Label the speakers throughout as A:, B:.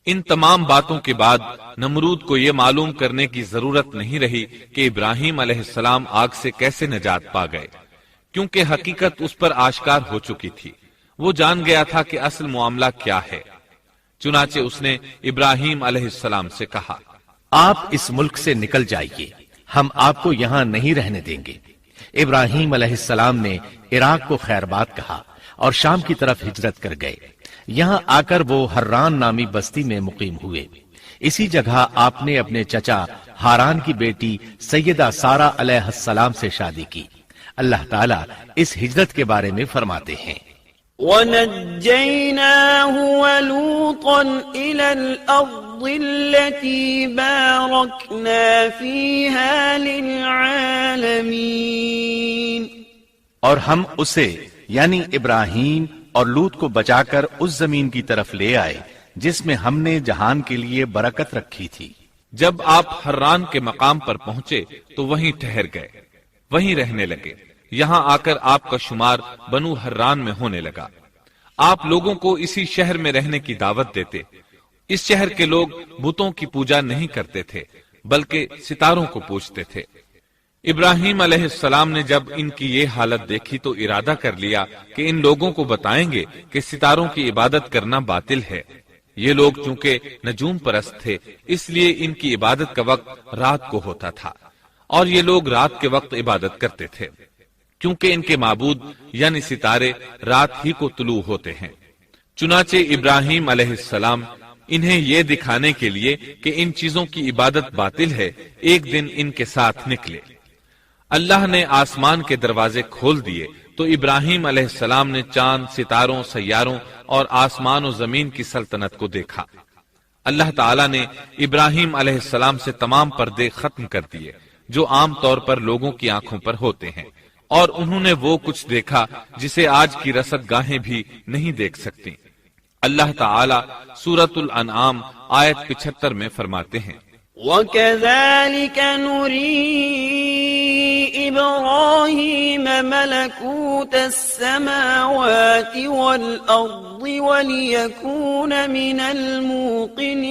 A: ان تمام باتوں کے بعد نمرود کو یہ معلوم کرنے کی ضرورت نہیں رہی کہ ابراہیم علیہ السلام آگ سے کیسے نجات پا گئے، کیونکہ حقیقت اس پر آشکار ہو چکی تھی۔ وہ جان گیا تھا کہ اصل معاملہ کیا ہے۔ چنانچہ اس نے ابراہیم علیہ السلام سے کہا،
B: آپ اس ملک سے نکل جائیے، ہم آپ کو یہاں نہیں رہنے دیں گے۔ ابراہیم علیہ السلام نے عراق کو خیر بات کہا اور شام کی طرف ہجرت کر گئے۔ یہاں آ کر وہ حران نامی بستی میں مقیم ہوئے۔ اسی جگہ آپ نے اپنے چچا ہاران کی بیٹی سیدہ سارہ علیہ السلام سے شادی کی۔ اللہ تعالیٰ اس ہجرت کے بارے میں فرماتے ہیں،
C: وَنَجَّيْنَاهُ وَلُوطًا إِلَى الْأَرْضِ الَّتِي بَارَكْنَا فِيهَا لِلْعَالَمِينَ،
B: اور ہم اسے یعنی ابراہیم اور لوط کو بچا کر اس زمین کی طرف لے آئے جس میں ہم نے جہان کے لیے برکت رکھی تھی۔
A: جب آپ حران کے مقام پر پہنچے تو وہیں ٹھہر گئے، وہیں رہنے لگے۔ یہاں آ کر آپ کا شمار بنو حران میں ہونے لگا۔ آپ لوگوں کو اسی شہر میں رہنے کی دعوت دیتے۔ اس شہر کے لوگ بتوں کی پوجا نہیں کرتے تھے بلکہ ستاروں کو پوجتے تھے۔ ابراہیم علیہ السلام نے جب ان کی یہ حالت دیکھی تو ارادہ کر لیا کہ ان لوگوں کو بتائیں گے کہ ستاروں کی عبادت کرنا باطل ہے۔ یہ لوگ چونکہ نجوم پرست تھے اس لیے ان کی عبادت کا وقت رات کو ہوتا تھا، اور یہ لوگ رات کے وقت عبادت کرتے تھے، کیونکہ ان کے معبود یعنی ستارے رات ہی کو طلوع ہوتے ہیں۔ چنانچہ ابراہیم علیہ السلام انہیں یہ دکھانے کے لیے کہ ان چیزوں کی عبادت باطل ہے ایک دن ان کے ساتھ نکلے۔ اللہ نے آسمان کے دروازے کھول دیے تو ابراہیم علیہ السلام نے چاند، ستاروں، سیاروں اور آسمان و زمین کی سلطنت کو دیکھا۔ اللہ تعالیٰ نے ابراہیم علیہ السلام سے تمام پردے ختم کر دیے جو عام طور پر لوگوں کی آنکھوں پر ہوتے ہیں، اور انہوں نے وہ کچھ دیکھا جسے آج کی رصد گاہیں بھی نہیں دیکھ سکتی۔ اللہ تعالیٰ سورۃ الانعام آیت 75 میں فرماتے ہیں،
C: وَكَذَلِكَ نُرِي إِبْرَاهِيمَ مَلَكُوتَ السَّمَاوَاتِ وَالْأَرْضِ وَلِيَكُونَ مِنَ الْمُوقِنِينَ،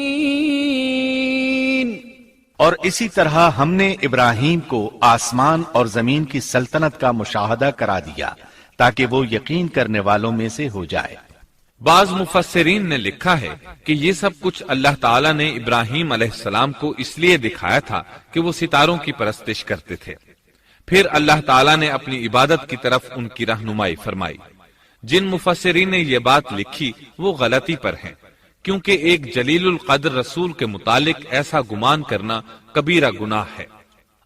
B: اور اسی طرح ہم نے ابراہیم کو آسمان اور زمین کی سلطنت کا مشاہدہ کرا دیا تاکہ وہ یقین کرنے والوں میں سے ہو جائے۔
A: بعض مفسرین نے لکھا ہے کہ یہ سب کچھ اللہ تعالیٰ نے ابراہیم علیہ السلام کو اس لیے دکھایا تھا کہ وہ ستاروں کی پرستش کرتے تھے۔ پھر اللہ تعالیٰ نے اپنی عبادت کی طرف ان کی رہنمائی فرمائی۔ جن مفسرین نے یہ بات لکھی وہ غلطی پر ہیں، کیونکہ ایک جلیل القدر رسول کے متعلق ایسا گمان کرنا کبیرہ گناہ ہے۔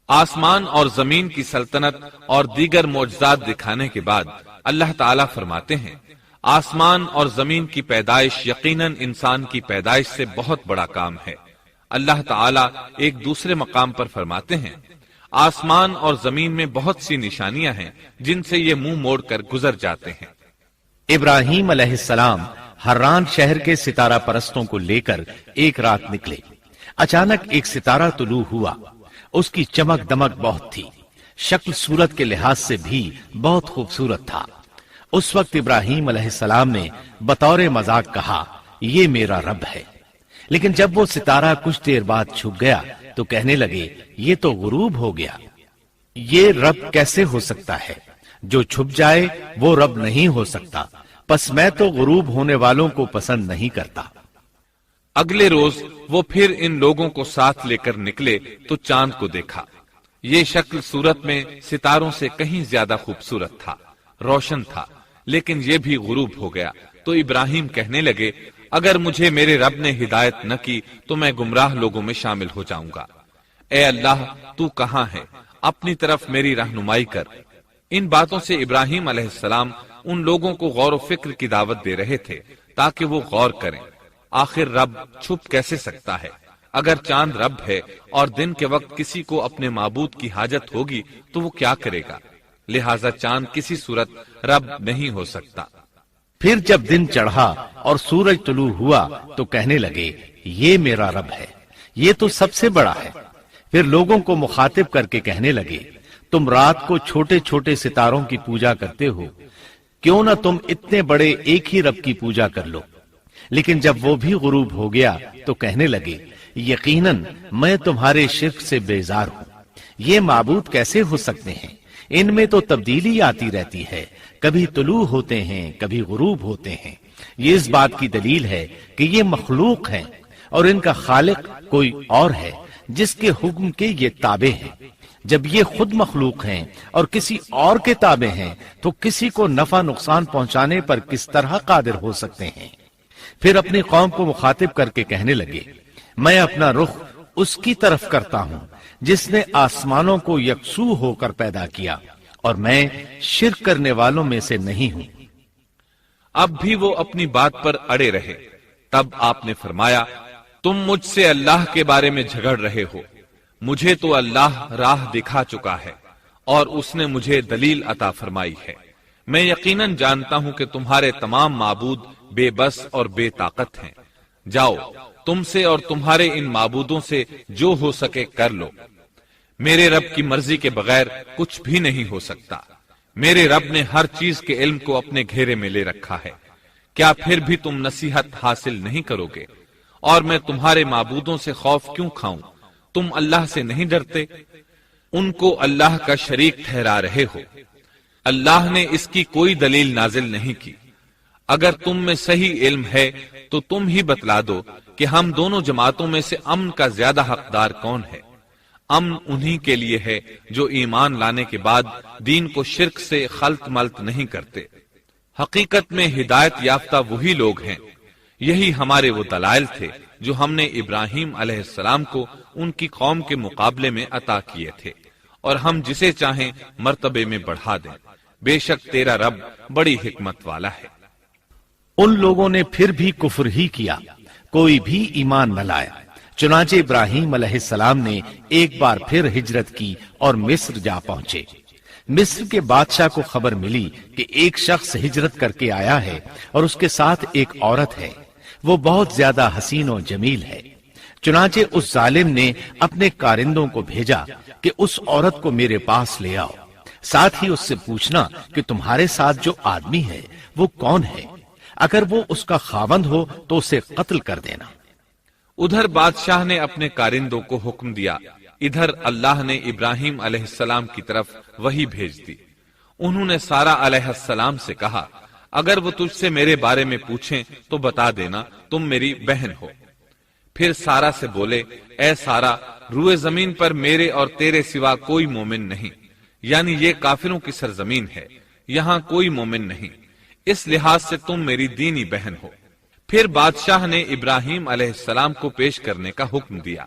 A: آسمان اور زمین کی سلطنت اور دیگر معجزات دکھانے کے بعد اللہ تعالیٰ فرماتے ہیں، آسمان اور زمین کی پیدائش یقیناً انسان کی پیدائش سے بہت بڑا کام ہے۔ اللہ تعالیٰ ایک دوسرے مقام پر فرماتے ہیں، آسمان اور زمین میں بہت سی نشانیاں ہیں جن سے یہ منہ موڑ کر گزر جاتے ہیں۔
B: ابراہیم علیہ السلام حران شہر کے ستارہ پرستوں کو لے کر ایک رات نکلے۔ اچانک ایک ستارہ طلوع ہوا، اس کی چمک دمک بہت تھی، شکل صورت کے لحاظ سے بھی بہت خوبصورت تھا۔ اس وقت ابراہیم علیہ السلام نے بطور مذاق کہا، یہ میرا رب ہے۔ لیکن جب وہ ستارہ کچھ دیر بعد چھپ گیا تو کہنے لگے، یہ تو غروب ہو گیا، یہ رب کیسے ہو سکتا ہے؟ جو چھپ جائے وہ رب نہیں ہو سکتا، پس میں تو غروب ہونے والوں کو پسند نہیں کرتا۔
A: اگلے روز وہ پھر ان لوگوں کو ساتھ لے کر نکلے تو چاند کو دیکھا۔ یہ شکل صورت میں ستاروں سے کہیں زیادہ خوبصورت تھا، روشن تھا، لیکن یہ بھی غروب ہو گیا۔ تو ابراہیم کہنے لگے، اگر مجھے میرے رب نے ہدایت نہ کی تو میں گمراہ لوگوں میں شامل ہو جاؤں گا۔ اے اللہ، تو کہاں ہے؟ اپنی طرف میری رہنمائی کر۔ ان باتوں سے ابراہیم علیہ السلام ان لوگوں کو غور و فکر کی دعوت دے رہے تھے تاکہ وہ غور کریں، آخر رب چھپ کیسے سکتا ہے؟ اگر چاند رب ہے اور دن کے وقت کسی کو اپنے معبود کی حاجت ہوگی تو وہ کیا کرے گا؟ لہذا چاند کسی صورت رب نہیں ہو سکتا۔
B: پھر جب دن چڑھا اور سورج طلوع ہوا تو کہنے لگے، یہ میرا رب ہے، یہ تو سب سے بڑا ہے۔ پھر لوگوں کو مخاطب کر کے کہنے لگے، تم رات کو چھوٹے چھوٹے ستاروں کی پوجا کرتے ہو، کیوں نہ تم اتنے بڑے ایک ہی رب کی پوجا کر لو۔ لیکن جب وہ بھی غروب ہو گیا تو کہنے لگے یقیناً میں تمہارے شرک سے بیزار ہوں. یہ معبود کیسے ہو سکتے ہیں؟ ان میں تو تبدیلی آتی رہتی ہے، کبھی طلوع ہوتے ہیں کبھی غروب ہوتے ہیں. یہ اس بات کی دلیل ہے کہ یہ مخلوق ہیں اور ان کا خالق کوئی اور ہے جس کے حکم کے یہ تابع ہیں. جب یہ خود مخلوق ہیں اور کسی اور کے تابع ہیں تو کسی کو نفع نقصان پہنچانے پر کس طرح قادر ہو سکتے ہیں؟ پھر اپنی قوم کو مخاطب کر کے کہنے لگے میں اپنا رخ اس کی طرف کرتا ہوں جس نے آسمانوں کو یکسو ہو کر پیدا کیا اور میں شرک کرنے والوں میں سے نہیں ہوں.
A: اب بھی وہ اپنی بات پر اڑے رہے. تب آپ نے فرمایا تم مجھ سے اللہ کے بارے میں جھگڑ رہے ہو. مجھے تو اللہ راہ دکھا چکا ہے اور اس نے مجھے دلیل عطا فرمائی ہے. میں یقیناً جانتا ہوں کہ تمہارے تمام معبود بے بس اور بے طاقت ہیں. جاؤ تم سے اور تمہارے ان معبودوں سے جو ہو سکے کر لو. میرے رب کی مرضی کے بغیر کچھ بھی نہیں ہو سکتا. میرے رب نے ہر چیز کے علم کو اپنے گھیرے میں لے رکھا ہے. کیا پھر بھی تم نصیحت حاصل نہیں کرو گے؟ اور میں تمہارے معبودوں سے خوف کیوں کھاؤں؟ تم اللہ سے نہیں ڈرتے؟ ان کو اللہ کا شریک ٹھہرا رہے ہو. اللہ نے اس کی کوئی دلیل نازل نہیں کی. اگر تم میں صحیح علم ہے تو تم ہی بتلا دو کہ ہم دونوں جماعتوں میں سے امن کا زیادہ حقدار کون ہے. امن انہی کے لیے ہے جو ایمان لانے کے بعد دین کو شرک سے خلط ملط نہیں کرتے. حقیقت میں ہدایت یافتہ وہی لوگ ہیں. یہی ہمارے وہ دلائل تھے جو ہم نے ابراہیم علیہ السلام کو ان کی قوم کے مقابلے میں عطا کیے تھے، اور ہم جسے چاہیں مرتبے میں بڑھا دیں. بے شک تیرا رب بڑی حکمت والا ہے.
B: ان لوگوں نے پھر بھی کفر ہی کیا، کوئی بھی ایمان نہ لایا. چنانچہ ابراہیم علیہ السلام نے ایک بار پھر ہجرت کی اور مصر جا پہنچے. مصر کے بادشاہ کو خبر ملی کہ ایک شخص ہجرت کر کے آیا ہے اور اس کے ساتھ ایک عورت ہے. وہ بہت زیادہ حسین و جمیل ہے. چنانچہ اس ظالم نے اپنے کارندوں کو بھیجا کہ اس عورت کو میرے پاس لے آؤ. ساتھ ہی اس سے پوچھنا کہ تمہارے ساتھ جو آدمی ہے وہ کون ہے. اگر وہ اس کا خاوند ہو تو اسے قتل کر دینا.
A: ادھر بادشاہ نے اپنے کارندوں کو حکم دیا. ادھر اللہ نے ابراہیم علیہ السلام کی طرف وحی بھیج دی. انہوں نے سارا علیہ السلام سے کہا اگر وہ تجھ سے میرے بارے میں پوچھیں تو بتا دینا تم میری بہن ہو. پھر سارا سے بولے اے سارا، روئے زمین پر میرے اور تیرے سوا کوئی مومن نہیں، یعنی یہ کافروں کی سرزمین ہے، یہاں کوئی مومن نہیں، اس لحاظ سے تم میری دینی بہن ہو. پھر بادشاہ نے ابراہیم علیہ السلام کو پیش کرنے کا حکم دیا.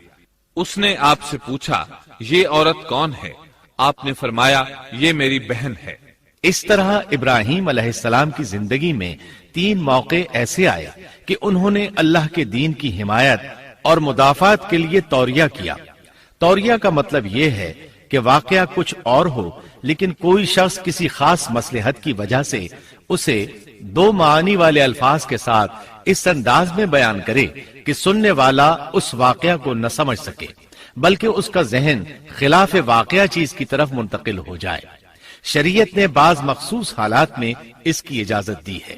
A: اس نے آپ سے پوچھا یہ عورت کون ہے؟ آپ نے فرمایا یہ میری بہن ہے.
B: اس طرح ابراہیم علیہ السلام کی زندگی میں 3 موقع ایسے آئے کہ انہوں نے اللہ کے دین کی حمایت اور مدافعت کے لیے توریہ کیا. توریہ کا مطلب یہ ہے کہ واقعہ کچھ اور ہو لیکن کوئی شخص کسی خاص مصلحت کی وجہ سے اسے 2 معانی والے الفاظ کے ساتھ اس انداز میں بیان کرے کہ سننے والا اس واقعہ کو نہ سمجھ سکے بلکہ اس کا ذہن خلاف واقعہ چیز کی طرف منتقل ہو جائے. شریعت نے بعض مخصوص حالات میں اس کی اجازت دی ہے.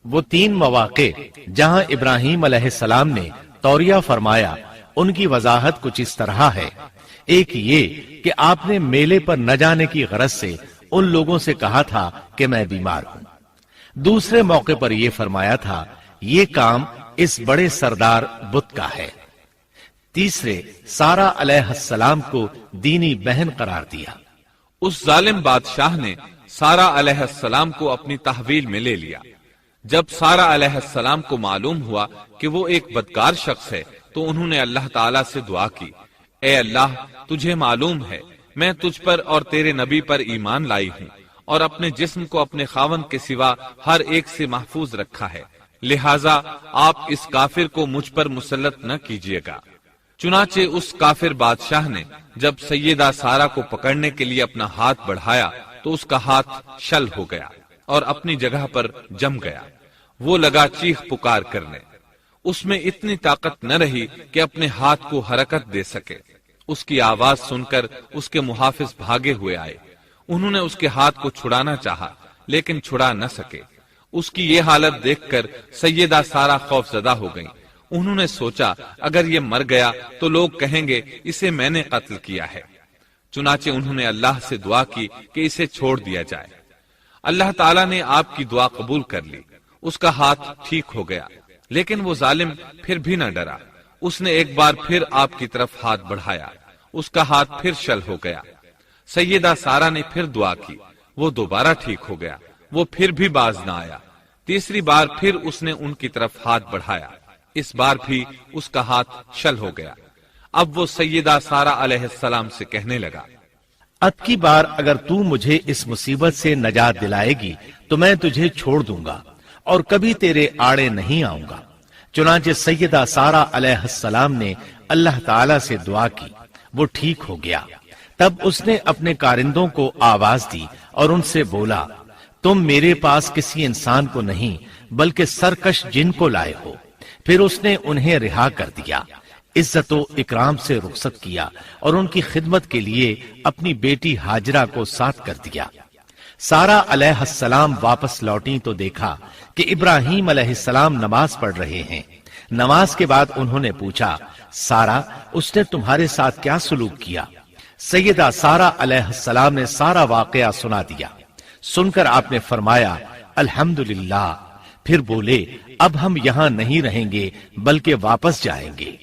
B: وہ 3 مواقع جہاں ابراہیم علیہ السلام نے توریہ فرمایا ان کی وضاحت کچھ اس طرح ہے. ایک یہ کہ آپ نے میلے پر نہ جانے کی غرض سے ان لوگوں سے کہا تھا کہ میں بیمار ہوں. دوسرے موقع پر یہ فرمایا تھا یہ کام اس بڑے سردار بت کا ہے. تیسرے سارا علیہ السلام کو دینی بہن قرار دیا.
A: اس ظالم بادشاہ نے سارا علیہ السلام کو اپنی تحویل میں لے لیا. جب سارا علیہ السلام کو معلوم ہوا کہ وہ ایک بدکار شخص ہے تو انہوں نے اللہ تعالیٰ سے دعا کی اے اللہ تجھے معلوم ہے میں تجھ پر اور تیرے نبی پر ایمان لائی ہوں اور اپنے جسم کو اپنے خاوند کے سوا ہر ایک سے محفوظ رکھا ہے، لہٰذا آپ اس کافر کو مجھ پر مسلط نہ کیجیے گا. چنانچہ اس کافر بادشاہ نے جب سیدہ سارا کو پکڑنے کے لیے اپنا ہاتھ بڑھایا تو اس کا ہاتھ شل ہو گیا اور اپنی جگہ پر جم گیا. وہ لگا چیخ پکار کرنے. اس میں اتنی طاقت نہ رہی کہ اپنے ہاتھ کو حرکت دے سکے. اس کی آواز سن کر اس کے محافظ بھاگے ہوئے آئے. انہوں نے اس کے ہاتھ کو چھڑانا چاہا لیکن چھڑا نہ سکے. اس کی یہ حالت دیکھ کر سیدہ سارہ خوف زدہ ہو گئیں۔ انہوں نے سوچا اگر یہ مر گیا تو لوگ کہیں گے اسے میں نے قتل کیا ہے۔ چنانچہ انہوں نے اللہ سے دعا کی کہ اسے چھوڑ دیا جائے۔ اللہ تعالیٰ نے آپ کی دعا قبول کر لی، اس کا ہاتھ ٹھیک ہو گیا، لیکن وہ ظالم پھر بھی نہ ڈرا۔ اس نے ایک بار پھر آپ کی طرف ہاتھ بڑھایا، اس کا ہاتھ پھر شل ہو گیا۔ سیدہ سارہ نے پھر دعا کی، وہ دوبارہ ٹھیک ہو گیا، وہ پھر بھی باز نہ آیا۔ تیسری بار پھر اس نے ان کی طرف ہاتھ بڑھایا، اس بار بھی اس کا ہاتھ شل ہو گیا۔ اب وہ سیدہ سارہ علیہ السلام سے کہنے لگا،
B: اب کی بار اگر تو مجھے اس مصیبت سے نجات دلائے گی تو میں تجھے چھوڑ دوں گا اور کبھی تیرے آڑے نہیں آؤں گا۔ چنانچہ سیدہ سارہ علیہ السلام نے اللہ تعالی سے دعا کی، وہ ٹھیک ہو گیا۔ تب اس نے اپنے کارندوں کو آواز دی اور ان سے بولا، تم میرے پاس کسی انسان کو نہیں بلکہ سرکش جن کو لائے ہو۔ پھر اس نے انہیں رہا کر دیا، عزت و اکرام سے رخصت کیا اور ان کی خدمت کے لیے اپنی بیٹی ہاجرہ کو ساتھ کر دیا۔ سارہ علیہ السلام واپس لوٹی تو دیکھا کہ ابراہیم علیہ السلام نماز پڑھ رہے ہیں۔ نماز کے بعد انہوں نے پوچھا، سارہ اس نے تمہارے ساتھ کیا سلوک کیا؟ سیدہ سارہ علیہ السلام نے سارا واقعہ سنا دیا۔ سن کر آپ نے فرمایا، الحمدللہ۔ پھر بولے، اب ہم یہاں نہیں رہیں گے بلکہ واپس جائیں گے۔